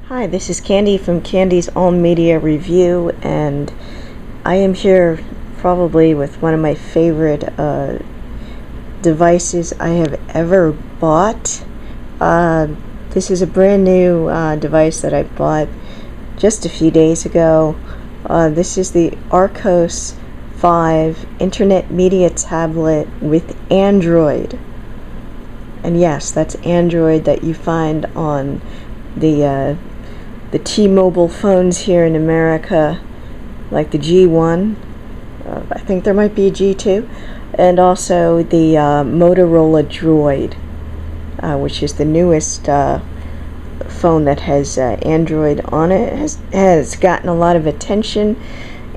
Hi, this is Candy from Candy's All Media Review, and I am here probably with one of my favorite devices I have ever bought. This is a brand new device that I bought just a few days ago. This is the Archos 5 Internet Media Tablet with Android. And yes, that's Android that you find on the T-Mobile phones here in America, like the G1. I think there might be a G2, and also the Motorola Droid, which is the newest phone that has Android on it. Has gotten a lot of attention,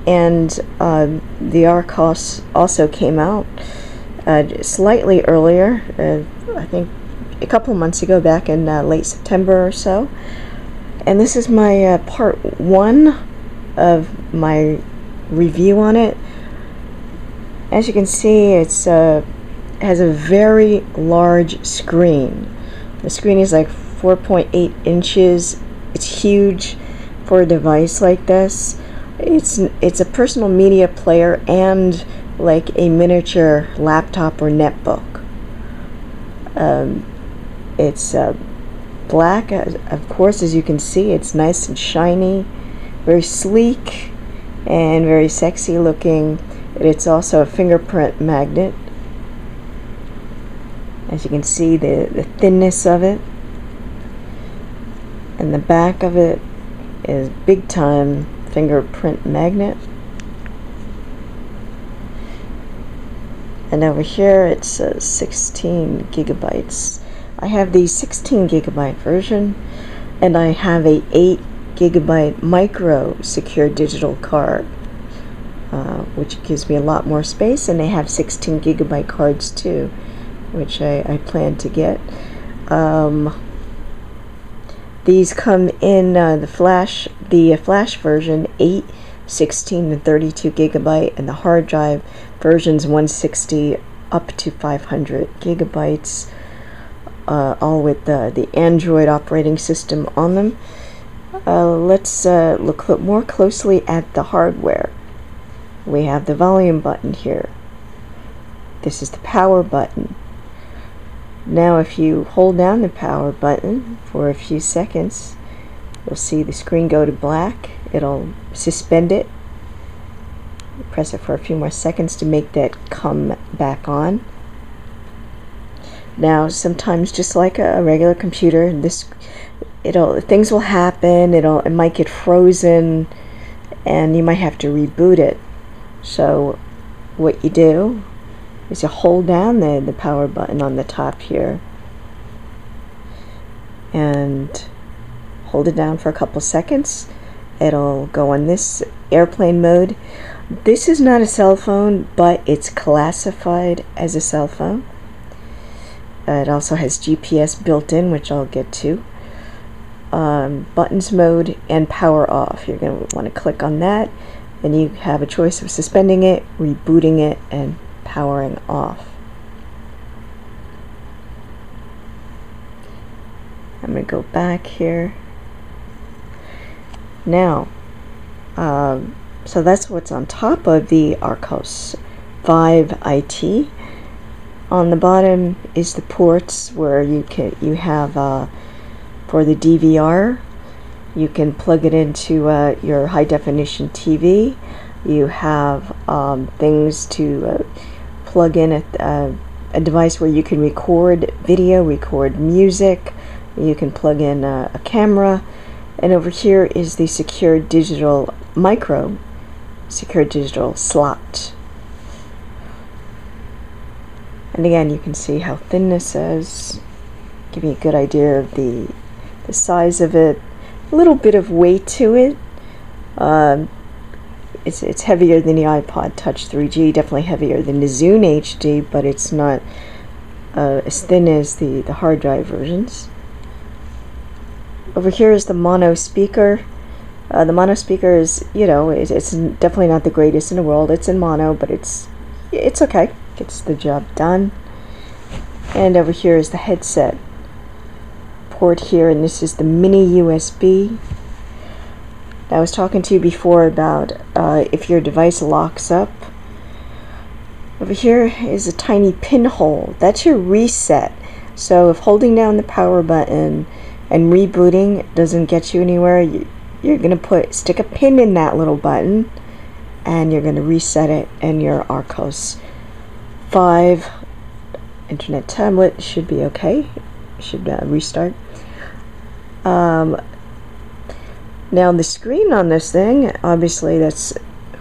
and the Archos also came out slightly earlier, I think a couple months ago, back in late September or so. And this is my part one of my review on it. As you can see, it's has a very large screen. The screen is like 4.8 inches. It's huge for a device like this. It's a personal media player and like a miniature laptop or netbook. It's black, of course, as you can see. It's nice and shiny, very sleek and very sexy looking. It's also a fingerprint magnet. As you can see, the thinness of it, and the back of it is big time fingerprint magnet. And over here it's 16 gigabytes. I have the 16 gigabyte version, and I have a 8 gigabyte micro secure digital card, which gives me a lot more space, and they have 16 gigabyte cards too, which I plan to get. These come in the flash version 8, 16, and 32 gigabyte, and the hard drive versions 160 up to 500 gigabytes. All with the Android operating system on them. Let's look more closely at the hardware. We have the volume button here. This is the power button. Now if you hold down the power button for a few seconds, you'll see the screen go to black. It'll suspend it. Press it for a few more seconds to make that come back on. Now, sometimes, just like a regular computer, things will happen. It might get frozen, and you might have to reboot it. So, what you do is you hold down the power button on the top here, and hold it down for a couple seconds. It'll go on this airplane mode. This is not a cell phone, but it's classified as a cell phone. It also has GPS built in, which I'll get to. Buttons mode and power off. You're going to want to click on that, and you have a choice of suspending it, rebooting it, and powering off. I'm going to go back here. Now, so that's what's on top of the Archos 5 IT. On the bottom is the ports where you have for the DVR. You can plug it into your high definition TV. You have things to plug in a device where you can record video, record music. You can plug in a camera, and over here is the secure digital secure digital slot. And again, you can see how thin this is. Give you a good idea of the size of it. A little bit of weight to it. It's heavier than the iPod Touch 3G. Definitely heavier than the Zune HD, but it's not as thin as the hard drive versions. Over here is the mono speaker. The mono speaker is, it's definitely not the greatest in the world. It's in mono, but it's okay. Gets the job done. And over here is the headset port here, and this is the mini USB. I was talking to you before about if your device locks up. Over here is a tiny pinhole. That's your reset. So if holding down the power button and rebooting doesn't get you anywhere, you're going to stick a pin in that little button, and you're going to reset it, and your Archos 5 internet tablet should be okay. Should restart. Now the screen on this thing, obviously that's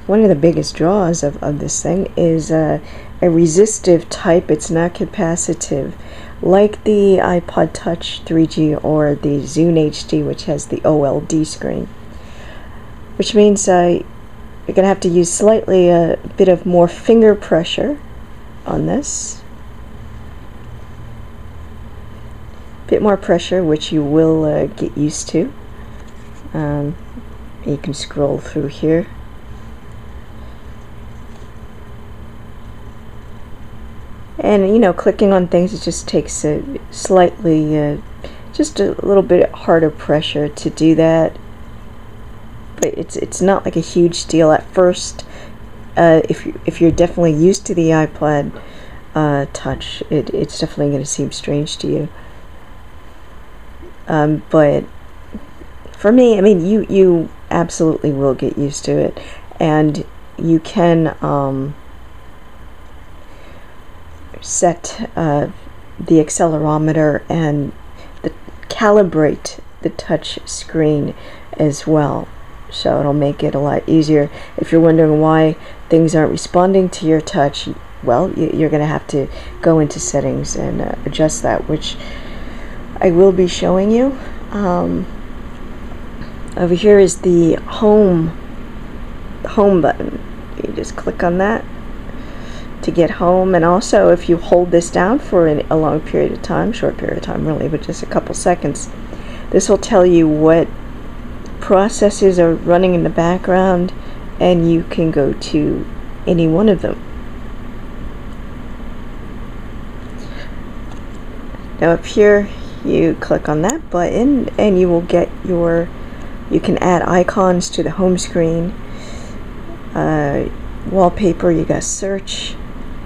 one of the biggest draws of this thing, is a resistive type. It's not capacitive, like the iPod Touch 3G or the Zune HD, which has the OLED screen, which means you're going to have to use slightly a bit of more finger pressure on this. Bit more pressure, which you will get used to. You can scroll through here. And you know, clicking on things, it just takes a slightly, just a little bit harder pressure to do that. But it's not like a huge deal at first. If you're definitely used to the iPod Touch, it's definitely going to seem strange to you. But for me, I mean, you absolutely will get used to it, and you can set the accelerometer and calibrate the touch screen as well. So it'll make it a lot easier. If you're wondering why things aren't responding to your touch, well, you're going to have to go into settings and adjust that, which I will be showing you. Over here is the home button. You just click on that to get home, and also if you hold this down for a long period of time, short period of time really, but just a couple seconds, this will tell you what processes are running in the background, and you can go to any one of them. Now up here you click on that button and you will get you can add icons to the home screen, wallpaper, you got search,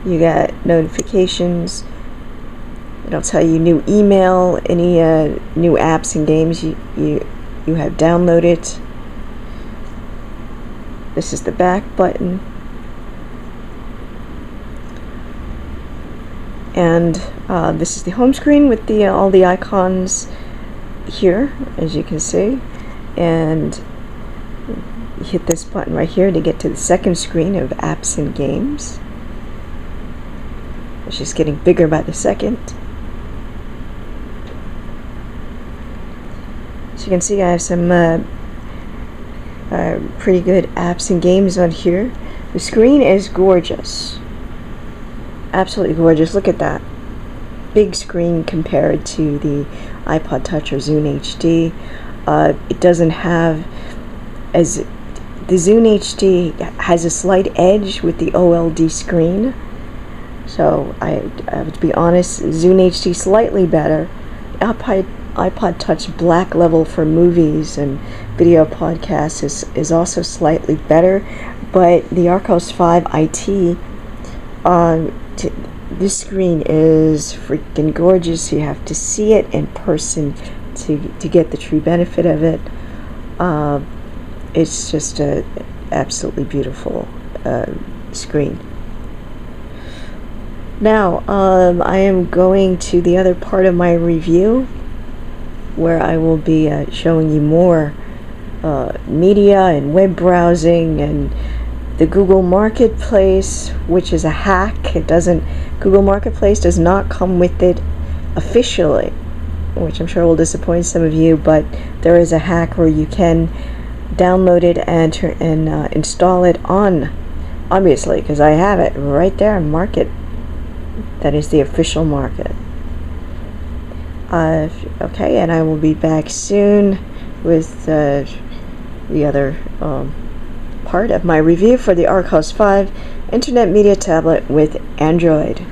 you got notifications, it'll tell you new email, any new apps and games you have downloaded. This is the back button, and this is the home screen with all the icons here, as you can see. And you hit this button right here to get to the second screen of apps and games. It's just getting bigger by the second. So you can see I have some pretty good apps and games on here. The screen is gorgeous. Absolutely gorgeous. Look at that. Big screen compared to the iPod Touch or Zune HD. It doesn't have, as the Zune HD has a slight edge with the OLED screen. So I have to be honest, Zune HD slightly better. iPod Touch black level for movies and video podcasts is also slightly better, but the Archos 5 IT, this screen is freaking gorgeous. You have to see it in person to get the true benefit of it. It's just a absolutely beautiful screen. Now I am going to the other part of my review, where I will be showing you more media and web browsing and the Google Marketplace, which is a hack. Google Marketplace does not come with it officially, which I'm sure will disappoint some of you, but there is a hack where you can download it and install it on, obviously, because I have it right there, Market. That is the official Market. Okay, and I will be back soon with the other part of my review for the Archos 5 Internet Media Tablet with Android.